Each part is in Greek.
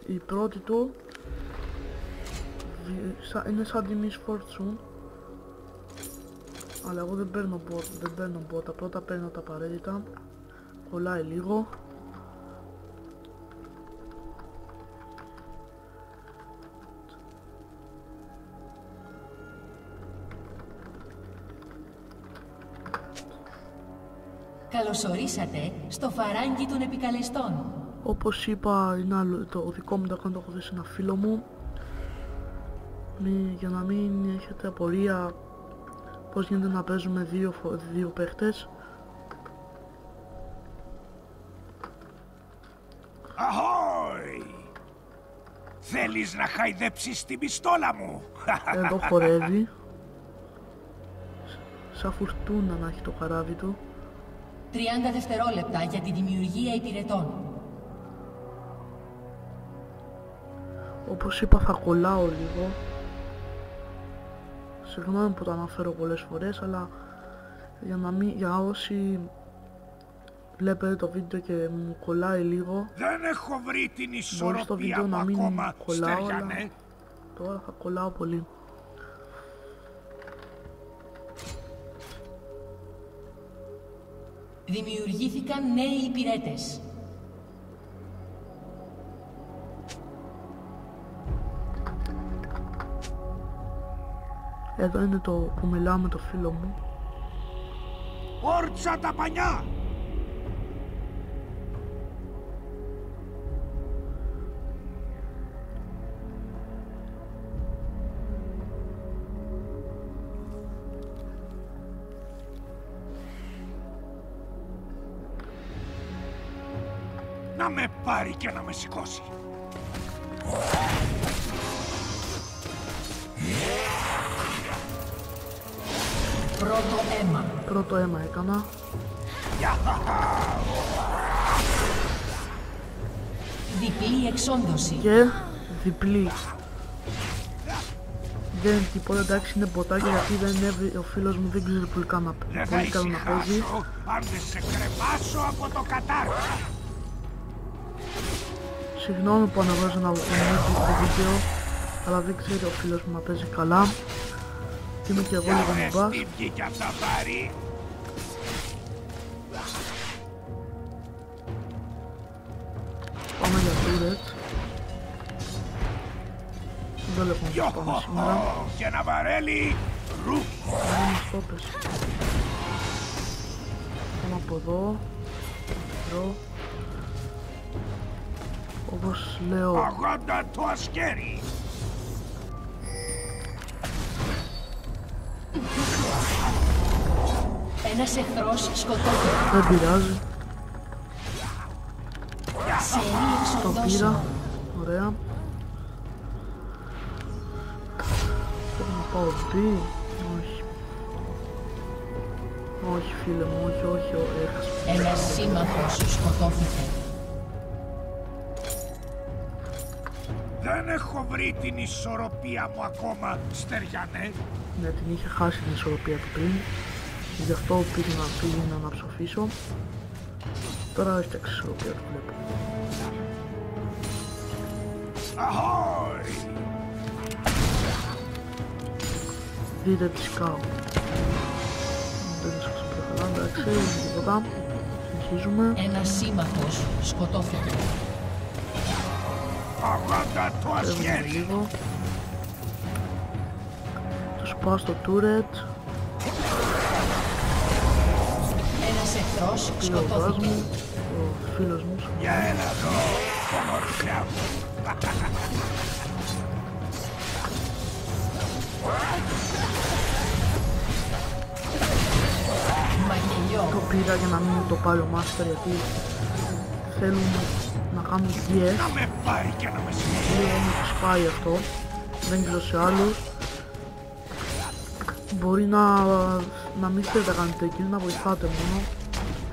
η πρώτη του είναι σαν τη Miss Fortune, αλλά εγώ δεν παίρνω bot, πρώτα παίρνω τα απαραίτητα, κολλάει λίγο. Καλωσορίσατε στο φαράγγι των επικαλεστών. Όπως είπα, είναι άλλο, το δικό μου το account το έχω δώσει ένα φίλο μου, για να μην έχετε απορία πώς γίνεται να παίζουμε δύο παίχτες. Αχόι! Θέλεις να χαϊδέψεις την πιστόλα μου? Εδώ χορεύει, σαν φουρτούνα να έχει το καράβι του. 30 δευτερόλεπτα για τη δημιουργία υπηρετών. Όπως είπα, θα κολλάω λίγο. Συγγνώμη που το αναφέρω πολλές φορές, αλλά για όσοι βλέπετε το βίντεο και μου κολλάει λίγο, δεν έχω βρει την ισορροπία μπορεί στο βίντεο να μην κολλάω, αλλά τώρα θα κολλάω πολύ. Δημιουργήθηκαν νέοι υπηρέτες. Εδώ είναι το που μιλάω με το φίλο μου. Όρτσα τα πανιά! Να με πάρει και να με σηκώσει. Πρώτο αίμα έκανα. Διπλή εξόντωση. Και διπλή. Δεν είναι τίποτα, εντάξει, είναι μποτάκια, γιατί ο φίλος μου δεν ξέρει πολύ καλά να παίζει. Αν δεν σε κρεμάσω από το κατάρτι. Συγγνώμη που αναβάζω να βγει το βίντεο, αλλά δεν ξέρει ο φίλος μου να παίζει καλά. Και είμαι και εγώ λίγο νουμπάς. Πάμε για turret. Δεν βλέπω να πάμε σήμερα. Και ένα βαρέλι ρου. Είναι στόπες. Πάμε από εδώ. Εδώ. Όπως λέω, αγώντα το ασκέρι. Ένας εχθρός σκοτώθηκε. Δεν πειράζει. Το πήρα. Ωραία. Πρέπει να πάω B. Όχι. Όχι φίλε μου, όχι, έχασα. Ένας σύμμαχος σκοτώθηκε. Δεν έχω βρει την ισορροπία μου ακόμα, Στεριανέ. Ναι, την είχε χάσει την ισορροπία του πριν. Γι' αυτό πήγαινα να ψοφήσω. Τώρα έχει την ισορροπία του, βλέπω. Αχόι! Δείτε τη σκάω. Δεν σας πιο καλά, εντάξει, τίποτα. Συνεχίζουμε. Ένας σύμμαχος σκοτώθηκε. Αγώντα το ασκέρι. Λίγο. Το σπάω στο turret. Ένας εχθρός σκοτώθηκε. Ο φίλος μου. Για έλα εδώ, ομορφιά μου. Το πήρα για να μην το πάρει ο Master, γιατί θέλουν να κάνουν DS. Να με πάρει και να με σηκώσει. Λίγο μου τους πάει αυτό. Δεν ξέρω σε άλλους. Μπορεί να μην θέλετε να κάνετε εκείνο, να βοηθάτε μόνο.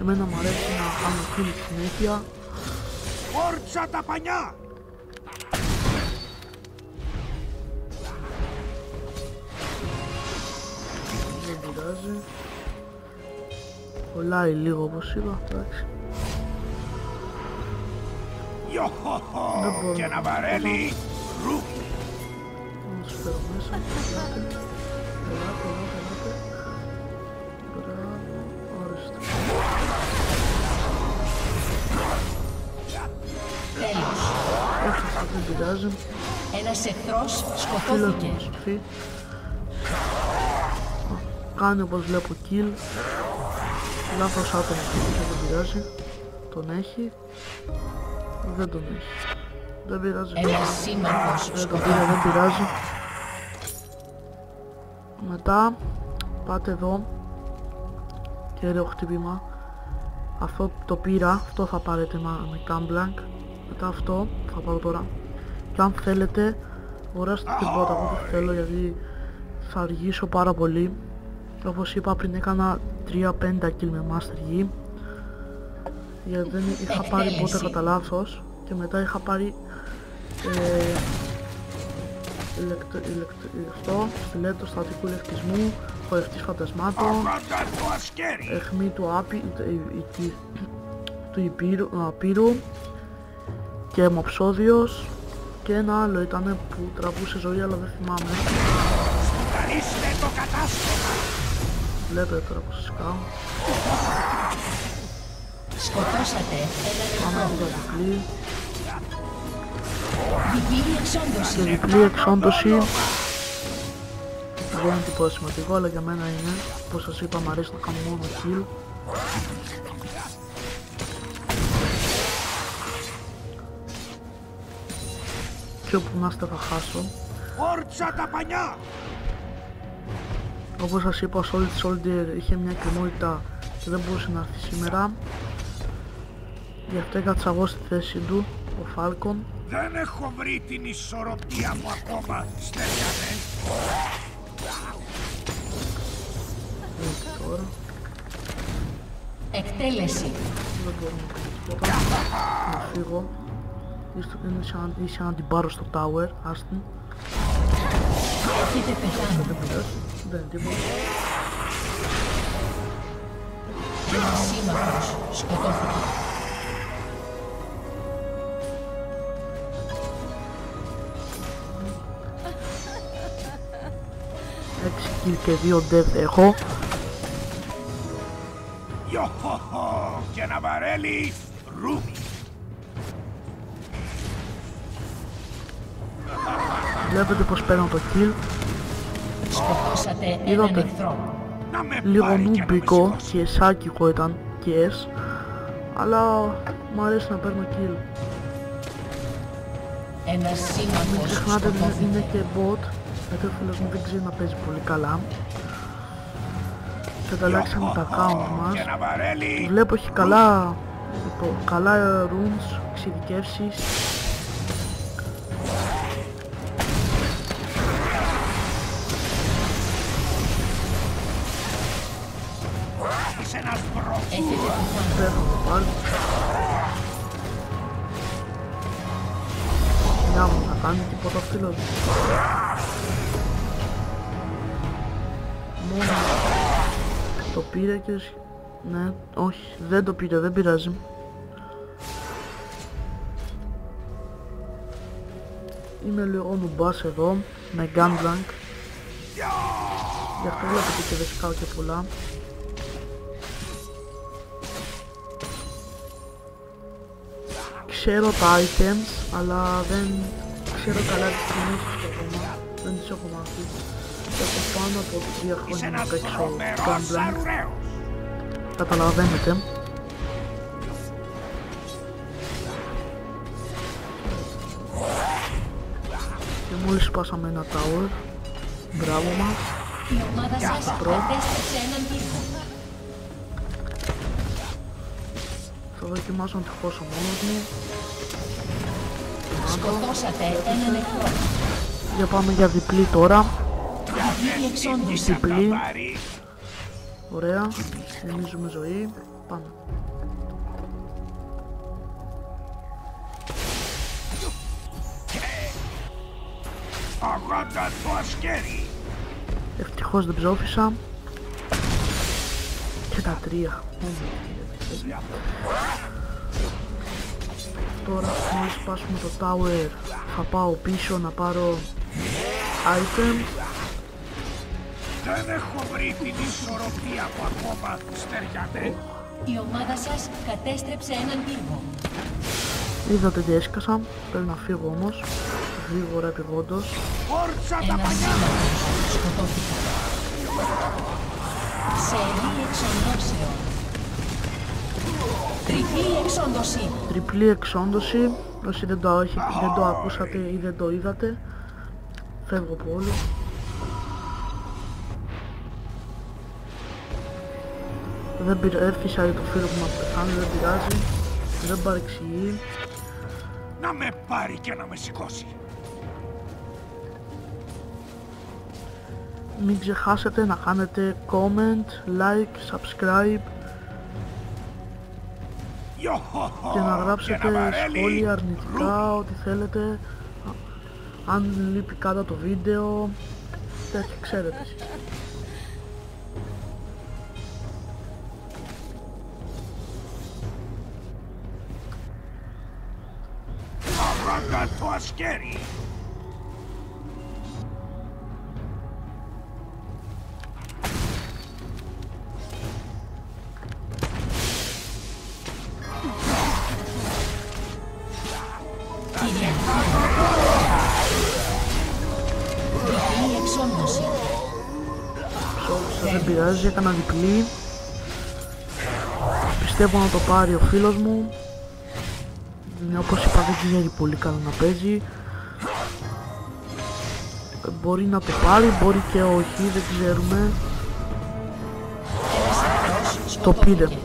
Εμένα μου αρέσει να κάνω kill συνέχεια. Όρτσα τα πανιά! Δεν πειράζει. Κολλάει λίγο όπως είπα, εντάξει. Ιοχοχο και να βαρέλει ρούχι. Να τους φέρω μέσα. Ελάτε. Μπράβο. Ορίστε. Τέλος. Έφτασα, δεν πειράζει. Ένας εχθρός Φίλος σκοτώθηκε. μου σοφή. Κάνει όπως βλέπω kill. Λάθος άτομο δεν πειράζει. Τον έχει. Δεν τον έχει. Δεν πειράζει. Ένας σύμμαχος Δεν τον πήρα, δεν σκοτώθηκε. πειράζει. Μετά πάτε εδώ. Κέριο χτύπημα. Αυτό το πήρα. Αυτό θα πάρετε με Gamblanc. Μετά αυτό θα πάρω τώρα. Και αν θέλετε αγοράστε την πότα. Εγώ δεν θέλω γιατί θα αργήσω πάρα πολύ. Όπως είπα πριν έκανα 3-50 kill με Master Yi. Γιατί δεν είχα πάρει πότε κατά λάθος. Και μετά είχα πάρει αυτό, στιλέτο στατικού ηλεκτρισμού, χορευτής φαντασμάτων, αιχμή του Απείρου και αιμοψώδιος και ένα άλλο ήταν που τραβούσε ζωή αλλά δεν θυμάμαι. Βλέπετε τώρα πως σκάω. Σκοτώσατε έναν Πάμε εχθρό. εδώ διπλή. Διπλή εξόντωση. Και διπλή εξόντωση. Δεν είναι τίποτα σημαντικό αλλά για μένα είναι. Όπως σας είπα μου αρέσει να κάνω μόνο kill. Και όπου να είστε θα χάσω. Όρτσα τα πανιά! Όπως σας είπα ο Solid Soldier είχε μια εκκρεμότητα και δεν μπορούσε να έρθει σήμερα. Γι' αυτό έκατσα εγώ στη θέση του, ο Falcon. Δεν έχω βρει την ισορροπία μου ακόμα, Στέλιανε. Τώρα Εκτέλεση. δεν μπορώ να κάνω τίποτα. Να φύγω. Είσαι να την πάρω στο tower, άστην. Έχετε πεθάνει. Δεν πειράζει, δεν είναι τίποτα. Ένας σύμμαχος σκοτώθηκε. Έξι kill και 2 death έχω. Ιοχοχο και να βαρέλει ρούμι. Βλέπετε πως παίρνω το kill. Σκοτώσατε έναν Είδατε. εχθρό. Να με Λίγο πάρει και να με νούμπικο σηκώσει. και σάκικο ήταν και S. Αλλά μου αρέσει να παίρνω kill. Ένας Μην σύμμαχος ξεχνάτε είναι σκοτώθηκε. και bot. Γιατί ο φίλος μου δεν ξέρει να παίζει πολύ καλά. Και ανταλλάξαμε τα account Και μας. να βαρέλει Βλέπω έχει καλά runes, εξειδικεύσεις. είσαι ένας μπρος. Έχετε πεθάνει. Πέφτω πάλι. Να μου θα κάνει τίποτα ο φίλος μου. Μόνο το πήρε και... Ναι, όχι, δεν το πήρε, δεν πειράζει. Είναι λίγο νουμπάς εδώ, με Gamblanc. Γι' αυτό βλέπετε και δεν σκάω και πολλά. Ξέρω τα items, αλλά δεν ξέρω καλά τις κινήσεις ακόμα. Δεν τις έχω μάθει. Έχω πάνω από 3 Είσαι χρόνια να ένας παίξω βρωμερός Gamblanc. αρουραίος. Καταλαβαίνετε. Και μόλις σπάσαμε ένα tower. Μπράβο μας. Η ομάδα σας κατέστρεψε έναν τείχο. Θα δοκιμάσω να τη χώσω μόνος μου. Σκοτώσατε έναν εχθρό. Για πάμε για διπλή τώρα. Διπλή εξόντωση. Διπλή. Θα πάρει. Ωραία. Γεμίζουμε ζωή. Πάμε. Αγώντα το ασκέρι. Ευτυχώς δεν ψόφισα. Και τα 3. Τώρα μόλις σπάσουμε το tower θα πάω πίσω να πάρω items. Δεν έχω βρει την ισορροπία που ακόμα στεριάται. Η ομάδα σας κατέστρεψε έναν πύργο. Είδατε τι έσκασα, πρέπει να φύγω όμως, γρήγορα επιγόντως. Όρτσα τα Ένας πανιά! σύμμαχος σκοτώθηκε. Σερή εξοντώσεων. Τριπλή εξόντωση. Τριπλή εξόντωση, όσοι δεν το ακούσατε ή δεν το είδατε, φεύγω από όλο. Δεν φυσάει το φίλο που μας πεθάνει, δεν πειράζει, δεν παρεξηγεί. Να με πάρει και να με σηκώσει. Μην ξεχάσετε να κάνετε comment, like, subscribe και να γράψετε σχόλια αρνητικά, ό,τι θέλετε. Αν λείπει κάτω το βίντεο, τέτοια ξέρετε εσείς. Αβράγκα το ασκέρι! Τριπλή εξόντωση. Δεν πειράζει, έκανα διπλή. Πιστεύω να το πάρει ο φίλος μου. Όπως είπα, δεν ξέρει πολύ καλά να παίζει. Μπορεί να το πάρει, μπορεί και όχι, δεν ξέρουμε. Ένας εχθρός Το πήρε. σκοτώθηκε.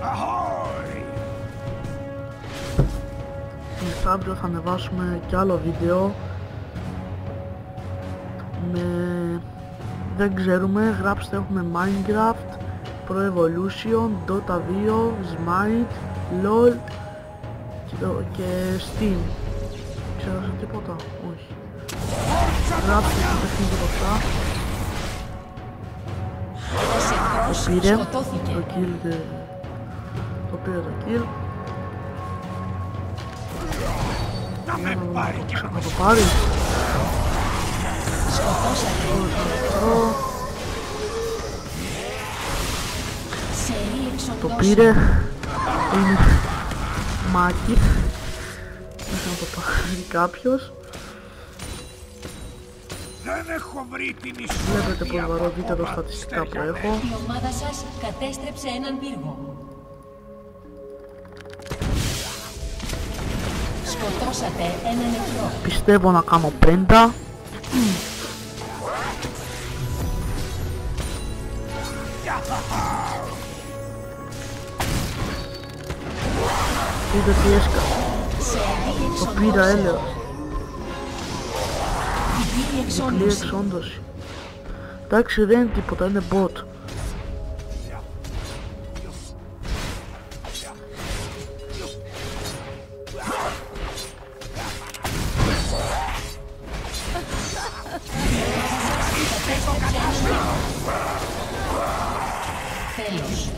Αχόι! Μεθαύριο θα ανεβάσουμε κι άλλο βίντεο με... δεν ξέρουμε, γράψτε, έχουμε Minecraft, Pro Evolution, Dota 2, Smite, LOL και Steam. Ξέχασα τίποτα? Όχι. Γράψτε το παιχνίδι αυτά. Ένας εχθρός Το πήρε, σκοτώθηκε. το kill, το πήρε το kill. Να με πάρει και να Να με το σηκώσει. πάρει. Σκοτώσατε. Ω, Σερή το εξοντώσεων. πήρε. Είναι μάκι. Μέχρι να το πάρει κάποιος. Δεν έχω βρει την Βλέπετε ισορροπία πως που βαρώ, δείτε εδώ ακόμα στατιστικά που στεριάται. έχω. Η ομάδα σας κατέστρεψε έναν πύργο. Σκοτώσατε έναν εχθρό. Πιστεύω να κάνω 50. Είδε τι έσκασε. Σερή Το πήρα, εξοντώσεων. έλεος. Διπλή Διπλή εξόντωση. εξόντωση. Εντάξει, δεν είναι τίποτα, είναι bot. Τέλος.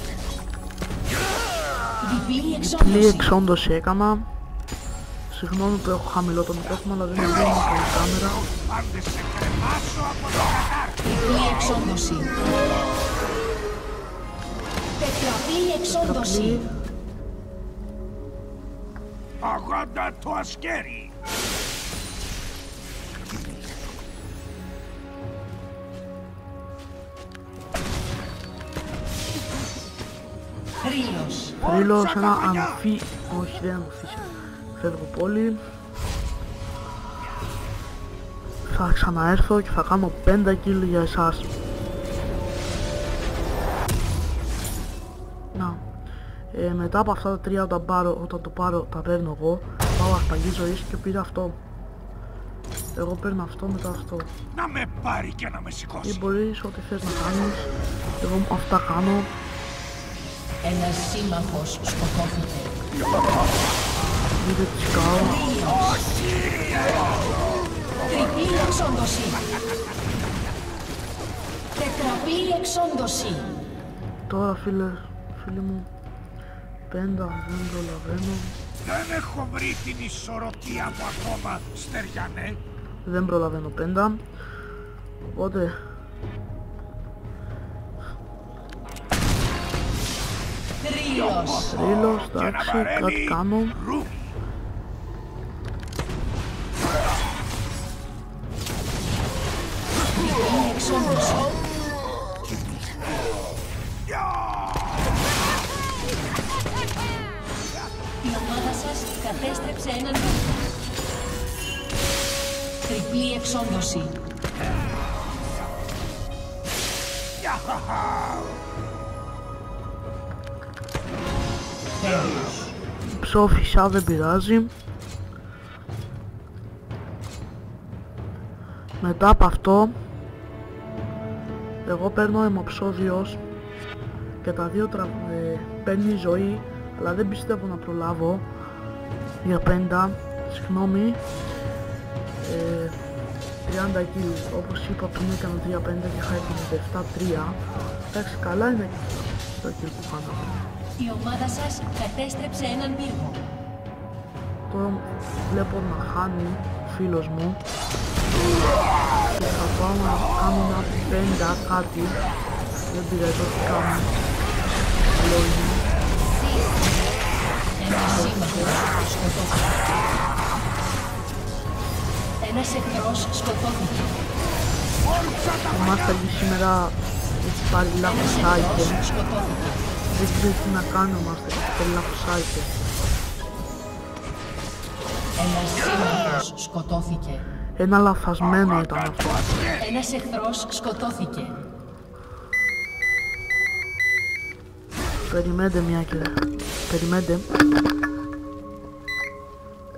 Διπλή Διπλή εξόντωση. εξόντωση έκανα. Συγγνώμη που έχω χαμηλό το μικρόφωνο, αλλά δεν είναι καλή κάμερα. Πάντε σε κρεμάσω από το κατάρτι. Διπλή εξόντωση. Τετραπλή εξόντωση. Διπλή. Αγώντα το ασκέρι. Θρύλος. Θρύλο σε ένα αμφί... Όχι, δεν είναι αμφίσιο. Φεύγω πολύ. Θα ξαναέρθω και θα κάνω 5 kill για εσάς. Να. Μετά από αυτά τα τρία όταν το πάρω τα παίρνω εγώ. Πάω αρπαγή ζωής και πήρα αυτό. Εγώ παίρνω αυτό μετά αυτό. Να με πάρει και να με Ή σηκώσει. μπορείς ό,τι θες να κάνεις. Εγώ αυτά κάνω. Ένας σύμμαχος σκοτώθηκε. Είδε τι σκάω. Τριπλή εξόντωση. Τετραπλή εξόντωση. Τώρα φίλοι μου, πέντα, δεν προλαβαίνω. Δεν έχω βρει την ισορροπία μου ακόμα, Στεριανέ. Δεν προλαβαίνω πέντα. Οπότε... Θρύλος, εντάξει, κάτι κάνω. Η ομάδα σας κατέστρεψε έναν πύργο. Τριπλή εξόντωση. Ψόφισα, δεν πειράζει. Μετά από αυτό εγώ παίρνω αιμοψώδιος και τα δύο παίρνει ζωή, αλλά δεν πιστεύω να προλάβω για 50, συγγνώμη, 30 kills. Όπως είπα πριν έκανα 3-5 και είχα 57-3. Εντάξει, καλά είναι το kill που κάνω. Η ομάδα σας κατέστρεψε έναν πύργο. Τώρα βλέπω να χάνει ο φίλος μου και θα πάω να κάνω ένα 50 κάτι. Δεν πειράζει, ό,τι κάνω. Καλό είναι. Ένας σύμμαχος σκοτώθηκε. Ένας εχθρός σκοτώθηκε. Ο Μάσταγγι σήμερα έχει πάρει λάθος item. Δεν ξέρει τι να κάνει ο Μάσταγγι, έχει πάρει λάθος item. Ένας σύμμαχος σκοτώθηκε. Ένα λαθασμένο ήταν αυτό. Ένας εχθρός σκοτώθηκε. Περιμένετε μια και... Περιμένετε.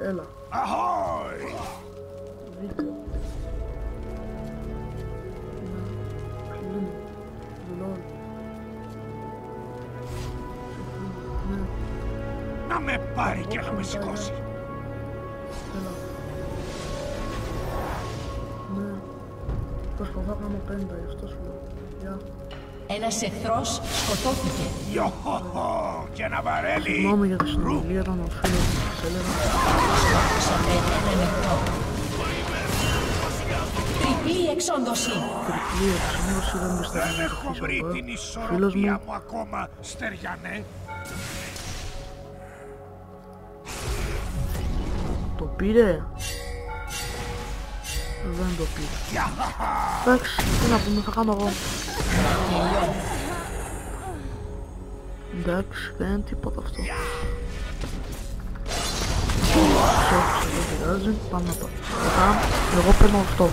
Έλα. Αχόι! Βίντεο. Κλείνω. Δουλώνω. Να με πάρει και να με σηκώσει. Έλα. Ναι. Προσπαθώ να κάνω 50, γι' αυτό σου λέω. Γεια. Ένας εχθρός σκοτώθηκε. Ιωχοχο! Και ένα βαρέλι! Συγγνώμη για τη συνομιλία, ήταν ο φίλος μου που σας έλεγα. Σκότωσατε έναν εχθρό. Τριπλή εξόντωση. Τριπλή εξόντωση, δεν πιστεύω Δεν να έχω το βρει χτίσω την εδώ. Φίλος ισορροπία μου, μου ακόμα, Στεριανέ. το πήρε. Δεν το πήρε. Εντάξει, τι να πούμε, θα κάνω εγώ. Εντάξει, δεν είναι τίποτα αυτό. Δεν πειράζει, πάμε να πάμε. Εγώ παίρνω αυτό. Ο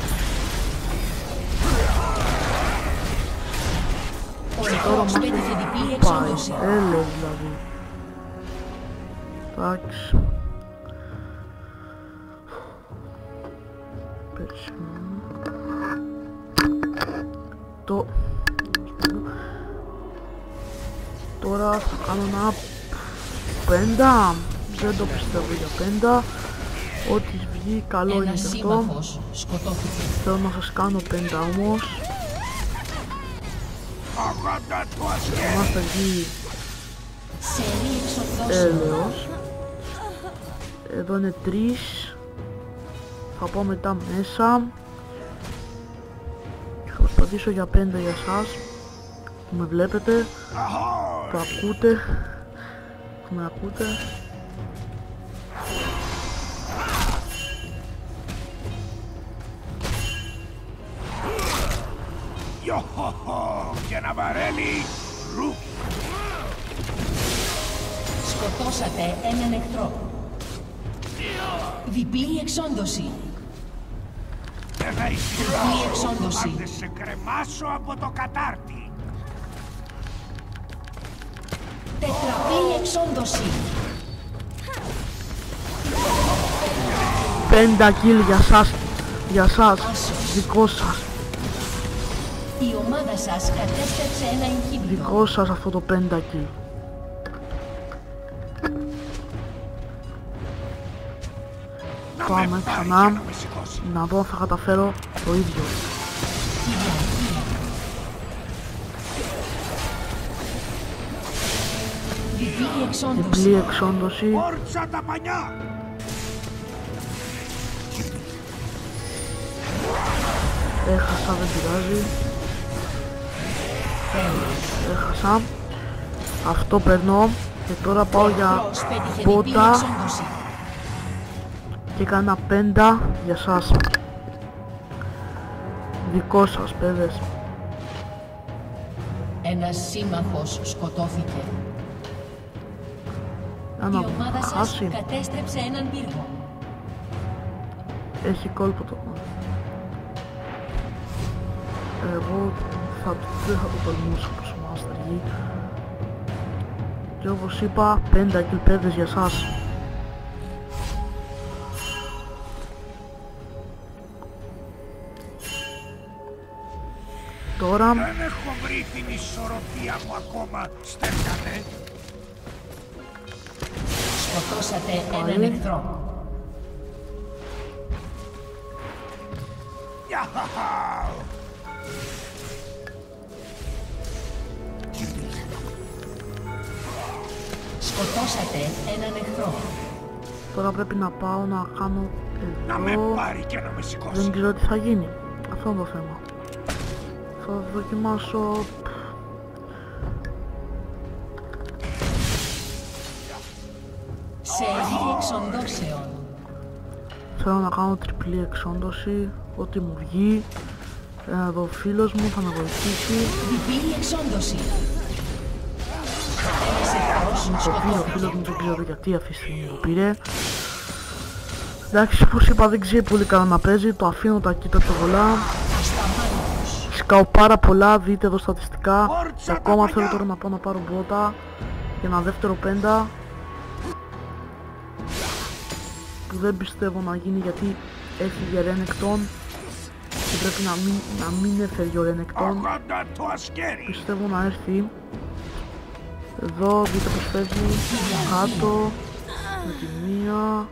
Τώρα εχθρός μας πέτυχε διπλή πάει, εξόντωση. έλεος δηλαδή. Εντάξει. Περσινό. Τώρα θα κάνω ένα 50. Δεν το πιστεύω για 50. Ό,τι βγει καλό είναι Ένας και αυτό. σύμμαχος σκοτώθηκε. Θέλω να σας κάνω 50 όμως. Αγώντα του ασκέ! Μας θα βγει Σερή εξοδόσεων. έλεος. Εδώ είναι 3. Θα πάω μετά μέσα. Θα προσπαθήσω για 5 για εσάς που με βλέπετε, Αχόι! που ακούτε, που με ακούτε. Ιωχοχο! Και ένα βαρέλι! Ρου! Σκοτώσατε έναν εχθρό. Διπλή εξόντωση. Δεν θα Διπλή ησυχάσω εξόντωση. αν δεν σε κρεμάσω από το κατάρτι. Τετραπλή εξόντωση. 50 kill για σας, Άσος. δικό σας, Η ομάδα σας κατέστρεψε ένα inhibitor. δικό σας αυτό το 50 kill. Να Πάμε με πάρει ξανά. και να με σηκώσει. Να δω αν θα καταφέρω το ίδιο. Διπλή εξόντωση. Όρτσα τα πανιά! Έχασα, δεν πειράζει. Έχασα. Αυτό περνώ. Και τώρα πάω για πότα. Και κάνα πέντα για σας. Δικό σας, παιδες. Ένας σύμμαχος σκοτώθηκε. Η Να ομάδα σας χάσει. κατέστρεψε έναν πύργο. Έχει κόλπο το. Εγώ δεν θα το τολμούσα πως μου αστεργεί. Και όπως είπα, 5 κιλπέδες για σας. Τώρα Δεν έχω βρει την ισορροπία μου ακόμα, Στέφανε. Σκοτώσατε έναν εχθρό. Σκοτώσατε έναν εχθρό. Τώρα πρέπει να πάω να κάνω Να με εδώ. πάρει και να με σηκώσει. Δεν ξέρω τι θα γίνει. Αυτό είναι το θέμα. Θα δοκιμάσω. Σερί εξοντώσεων. Θέλω να κάνω τριπλή εξόντωση. Ό,τι μου βγει. Εδώ ο φίλος μου θα με βοηθήσει. Διπλή εξόντωση. Ένας εχθρός Το πήρε ο σκοτώθηκε. φίλος μου, δεν ξέρω γιατί αυτή τη στιγμή το πήρε. Εντάξει, όπως είπα, δεν ξέρει πολύ καλά να παίζει. Το αφήνω τα κοίτα του βολά. Ασταμάτητος. Σκάω πάρα πολλά, δείτε εδώ στατιστικά. Και Όρτσα ακόμα τα θέλω πανιά. τώρα να πάω να πάρω μπότα για ένα δεύτερο πέντα. Που δεν πιστεύω να γίνει γιατί έφυγε Ρένεκτον. Και πρέπει να μην έφερε ο Ρένεκτον. Ογόντα το ασκέρι. Πιστεύω να έρθει. Εδώ δείτε πως φεύγει. Κάτω. Με τη μία.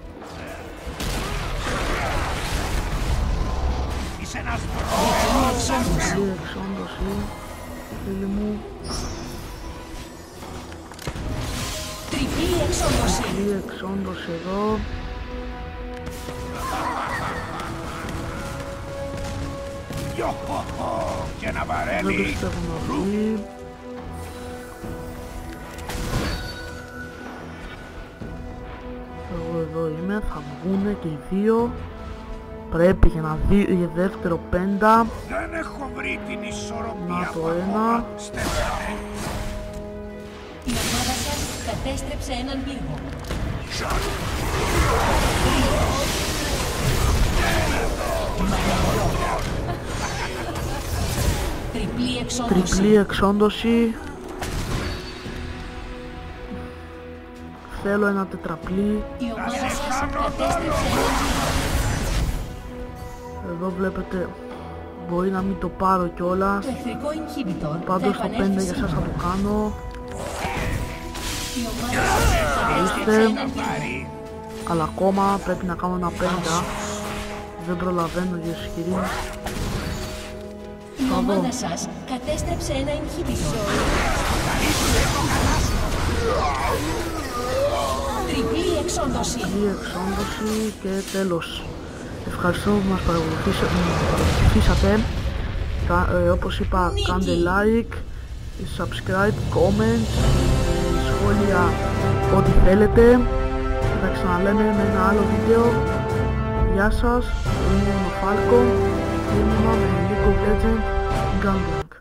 Είσαι ένας μπρος. Καλή εξόντωση. Φίλοι μου. Τριπλή εξόντωση. Καλή εξόντωση εδώ. Γιοχοχο. Και να Δεν βαρέλει. πιστεύω να βγει. Εγώ εδώ είμαι, θα βγουνε και οι δύο. Πρέπει για δεύτερο πέντα. Δεν έχω βρει την ισορροπία Να το μου ένα. ακόμα, Στέφανε. Η ομάδα σας κατέστρεψε έναν πύργο. Τριπλή εξόντωση. Τριπλή εξόντωση. Θέλω ένα τετραπλή. Η ομάδα σας κατέστρεψε έναν πύργο. Εδώ βλέπετε, μπορεί να μην το πάρω κιόλας. Το εχθρικό inhibitor Πάντως θα το 5 επανέλθει για σας θα το σύντομα. κάνω. Η ομάδα σας κατέστρεψε έναν πύργο. Πάρει. Αλλά ακόμα πρέπει να κάνω ένα 5. Δεν προλαβαίνω για ισχυρή. Η ομάδα σας κατέστρεψε ένα inhibitor. Τριπλή εξόντωση. Τριπλή εξόντωση και τέλος. Ευχαριστώ που μας παρακολουθήσατε. Όπως είπα, κάντε like, subscribe, comment, σχόλια, ό,τι θέλετε. Θα ξαναλέμε με ένα άλλο βίντεο. Γεια σας, είμαι ο Falcon και ήμουν με League of Legends Gunblank.